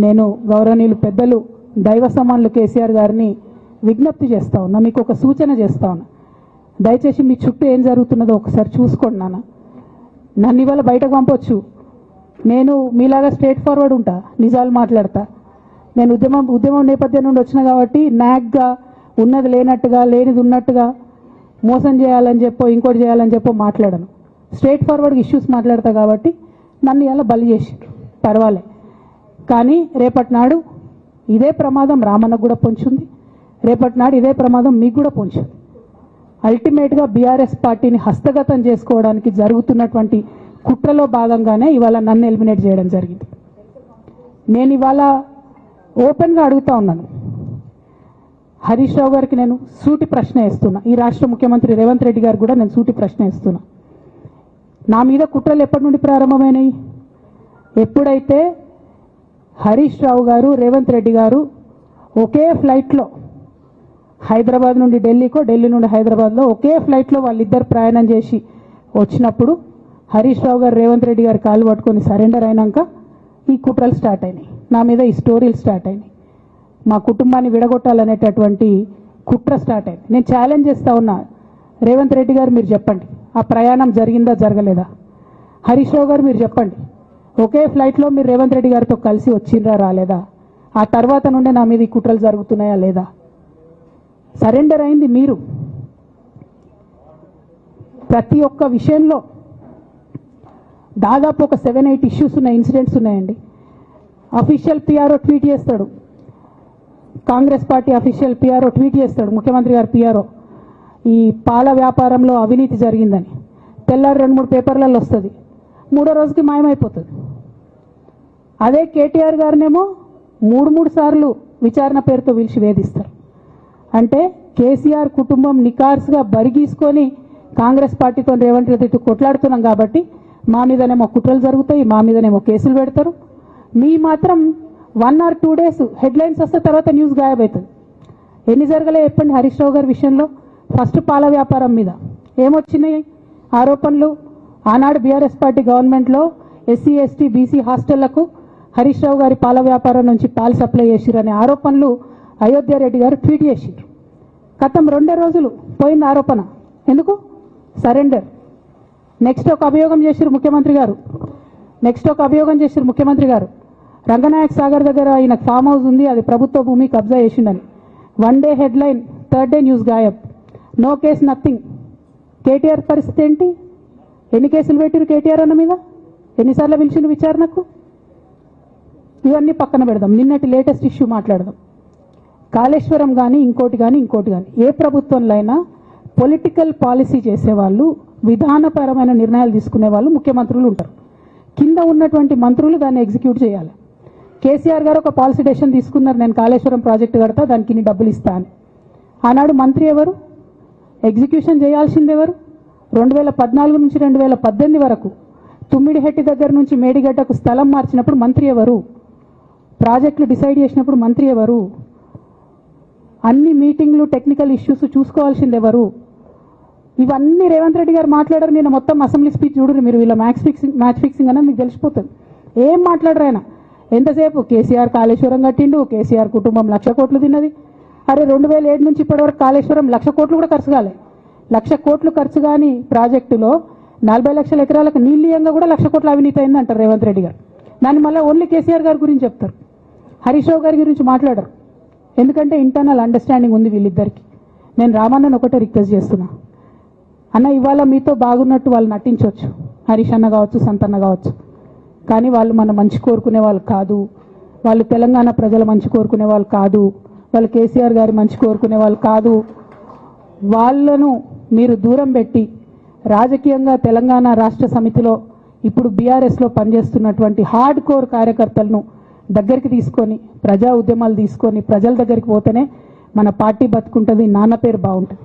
నేను గౌరవనీయులు పెద్దలు దైవ సమానులు కేసీఆర్ గారిని విజ్ఞప్తి చేస్తా ఉన్నా, మీకు ఒక సూచన చేస్తా ఉన్నా. దయచేసి మీ చుట్టూ ఏం జరుగుతున్నదో ఒకసారి చూసుకోండి నాన్న. నన్ను ఇవాళ బయటకు పంపొచ్చు, నేను మీలాగా స్ట్రేట్ ఫార్వర్డ్ ఉంటా, నిజాలు మాట్లాడతా. నేను ఉద్యమం నేపథ్యం నుండి వచ్చిన కాబట్టి నాగ్గా ఉన్నది లేనట్టుగా లేనిది ఉన్నట్టుగా మోసం చేయాలని చెప్పో ఇంకోటి చేయాలని చెప్పో మాట్లాడను. స్ట్రేట్ ఫార్వర్డ్గా ఇష్యూస్ మాట్లాడతా కాబట్టి నన్ను ఇలా బలి చేసిండ్రు, పర్వాలే. కానీ రేపటి నాడు ఇదే ప్రమాదం రామన్నకు కూడా పొంచుంది, రేపటి నాడు ఇదే ప్రమాదం మీకు కూడా పొంచుంది. అల్టిమేట్గా బీఆర్ఎస్ పార్టీని హస్తగతం చేసుకోవడానికి జరుగుతున్నటువంటి కుట్రలో భాగంగానే ఇవాళ నన్ను ఎలిమినేట్ చేయడం జరిగింది. నేను ఇవాళ ఓపెన్గా అడుగుతా ఉన్నాను, హరీష్ రావు గారికి నేను సూటి ప్రశ్న వేస్తున్నా, ఈ రాష్ట్ర ముఖ్యమంత్రి రేవంత్ రెడ్డి గారు కూడా నేను సూటి ప్రశ్న వేస్తున్నా. నా మీద కుట్రలు ఎప్పటి నుండి ప్రారంభమైనాయి? ఎప్పుడైతే హరీష్ రావు గారు రేవంత్ రెడ్డి గారు ఒకే ఫ్లైట్లో హైదరాబాద్ నుండి ఢిల్లీకో, ఢిల్లీ నుండి హైదరాబాద్లో ఒకే ఫ్లైట్లో వాళ్ళిద్దరు ప్రయాణం చేసి వచ్చినప్పుడు హరీష్ రావు గారు రేవంత్ రెడ్డి గారు కాలు పట్టుకొని సరెండర్ అయినాక ఈ కుట్రలు స్టార్ట్ అయినాయి, నా మీద ఈ స్టోరీలు స్టార్ట్ అయినాయి, మా కుటుంబాన్ని విడగొట్టాలనేటటువంటి కుట్ర స్టార్ట్ అయింది. నేను ఛాలెంజ్ చేస్తా ఉన్నా, రేవంత్ రెడ్డి గారు మీరు చెప్పండి, ఆ ప్రయాణం జరిగిందా జరగలేదా? హరీష్ రావు గారు మీరు చెప్పండి, ఒకే ఫ్లైట్లో మీరు రేవంత్ రెడ్డి గారితో కలిసి వచ్చిండ్రా రాలేదా? ఆ తర్వాత నుండే నా మీద ఈ కుట్రలు జరుగుతున్నాయా లేదా? సరెండర్ అయింది మీరు. ప్రతి ఒక్క విషయంలో దాదాపు ఒక 7-8 ఇష్యూస్ ఉన్న ఇన్సిడెంట్స్ ఉన్నాయండి. అఫీషియల్ పిఆర్ఓ ట్వీట్ చేస్తాడు, Congress party official PRO tweet చేస్తాడు, ముఖ్యమంత్రి గారు పిఆర్ఓ, ఈ పాల వ్యాపారంలో అవినీతి జరిగిందని. తెల్లారి 2-3 పేపర్లలో వస్తుంది, 3వ రోజుకి మాయమైపోతుంది. అదే కేటీఆర్ గారినేమో 3 సార్లు విచారణ పేరుతో పిలిచి వేధిస్తారు. అంటే కేసీఆర్ కుటుంబం నికార్స్గా బరిగీసుకొని కాంగ్రెస్ పార్టీతో రేవంత్ రెడ్డితో కొట్లాడుతున్నాం కాబట్టి మా మీదనేమో కుట్రలు జరుగుతాయి, మా మీదనేమో కేసులు పెడతారు. మీ మాత్రం 1 or 2 days హెడ్లైన్స్ వస్తే తర్వాత న్యూస్ గాయబవుతుంది. ఎన్ని జరగలే చెప్పండి హరీష్ రావు గారి విషయంలో? ఫస్ట్ పాల వ్యాపారం మీద ఏమొచ్చినాయి ఆరోపణలు? ఆనాడు బీఆర్ఎస్ పార్టీ గవర్నమెంట్లో SC ST BC హాస్టళ్లకు Harish Rao గారి పాల వ్యాపారం నుంచి పాలు సప్లై చేసిరనే ఆరోపణలు అయోధ్య రెడ్డి గారు ట్వీట్ చేసిండ్రు. గతం 2 రోజులు పోయిన ఆరోపణ, ఎందుకు? సరెండర్. నెక్స్ట్ ఒక అభియోగం చేసిరు ముఖ్యమంత్రి గారు, రంగనాయక్ సాగర్ దగ్గర ఆయన ఫామ్ హౌస్ ఉంది, అది ప్రభుత్వ భూమి, కబ్జా చేసిండని. 1 day headline, 3rd day news గాయబ్, నో కేసు నథింగ్. కేటీఆర్ పరిస్థితి ఏంటి? ఎన్ని కేసులు పెట్టిరు కేటీఆర్ అన్న మీద? ఎన్నిసార్లు పిలిచిండు విచారణకు? ఇవన్నీ పక్కన పెడదాం, నిన్నటి లేటెస్ట్ ఇష్యూ మాట్లాడదాం. కాళేశ్వరం కానీ ఇంకోటి కానీ ఏ ప్రభుత్వంలో అయినా పొలిటికల్ పాలసీ చేసేవాళ్ళు, విధానపరమైన నిర్ణయాలు తీసుకునే వాళ్ళు ముఖ్యమంత్రులు ఉంటారు. కింద ఉన్నటువంటి మంత్రులు దాన్ని ఎగ్జిక్యూట్ చేయాలి. కేసీఆర్ గారు ఒక పాలసీ డెసిషన్ తీసుకున్నారు, నేను కాళేశ్వరం ప్రాజెక్టు కడతా, దానికి ఇన్ని డబ్బులు ఇస్తా అని. ఆనాడు మంత్రి ఎవరు? ఎగ్జిక్యూషన్ చేయాల్సింది ఎవరు? 2014 నుంచి 2018 వరకు తుమ్మిడిహెట్టి దగ్గర నుంచి మేడిగడ్డకు స్థలం మార్చినప్పుడు మంత్రి ఎవరు? ప్రాజెక్టులు డిసైడ్ చేసినప్పుడు మంత్రి ఎవరు? అన్ని మీటింగ్లు టెక్నికల్ ఇష్యూస్ చూసుకోవాల్సింది ఎవరు? ఇవన్నీ రేవంత్ రెడ్డి గారు మాట్లాడారు. నేను మొత్తం అసెంబ్లీ స్పీచ్ చూడరు మీరు, వీళ్ళ మ్యాచ్ ఫిక్సింగ్ అనేది మీకు తెలిసిపోతుంది. ఏం మాట్లాడరు ఆయన. ఎంతసేపు కేసీఆర్ కాళేశ్వరం కట్టిండు, కేసీఆర్ కుటుంబం 1,00,000 కోట్లు తిన్నది. అరే 2007 నుంచి ఇప్పటివరకు కాళేశ్వరం 1,00,000 కోట్లు కూడా ఖర్చు కాలే. 1,00,000 కోట్లు ఖర్చు కాని ప్రాజెక్టులో 40 లక్షల ఎకరాలకు నీళ్ళీయంగా కూడా 1,00,000 కోట్ల అవినీతి అయింది అంటారు రేవంత్ రెడ్డి గారు. దాన్ని మళ్ళీ ఓన్లీ కేసీఆర్ గారి గురించి చెప్తారు, హరీష్ రావు గారి గురించి మాట్లాడరు. ఎందుకంటే ఇంటర్నల్ అండర్స్టాండింగ్ ఉంది వీళ్ళిద్దరికి. నేను రామన్నను ఒకటే రిక్వెస్ట్ చేస్తున్నా, అన్న ఇవాళ మీతో బాగున్నట్టు వాళ్ళు నటించవచ్చు, హరీష్ అన్న కావచ్చు, సంతన్న కావచ్చు, కానీ వాళ్ళు మన మంచి కోరుకునే వాళ్ళు కాదు, వాళ్ళు తెలంగాణ ప్రజల మంచి కోరుకునే వాళ్ళు కాదు, వాళ్ళు కేసీఆర్ గారి మంచి కోరుకునే వాళ్ళు కాదు. వాళ్ళను మీరు దూరం పెట్టి రాజకీయంగా తెలంగాణ రాష్ట్ర సమితిలో ఇప్పుడు బీఆర్ఎస్లో పనిచేస్తున్నటువంటి హార్డ్ కోర్ కార్యకర్తలను దగ్గరికి తీసుకొని ప్రజా ఉద్యమాలు తీసుకొని ప్రజల దగ్గరికి పోతేనే మన పార్టీ బతుకుంటుంది, నాన్న పేరు బాగుంటుంది.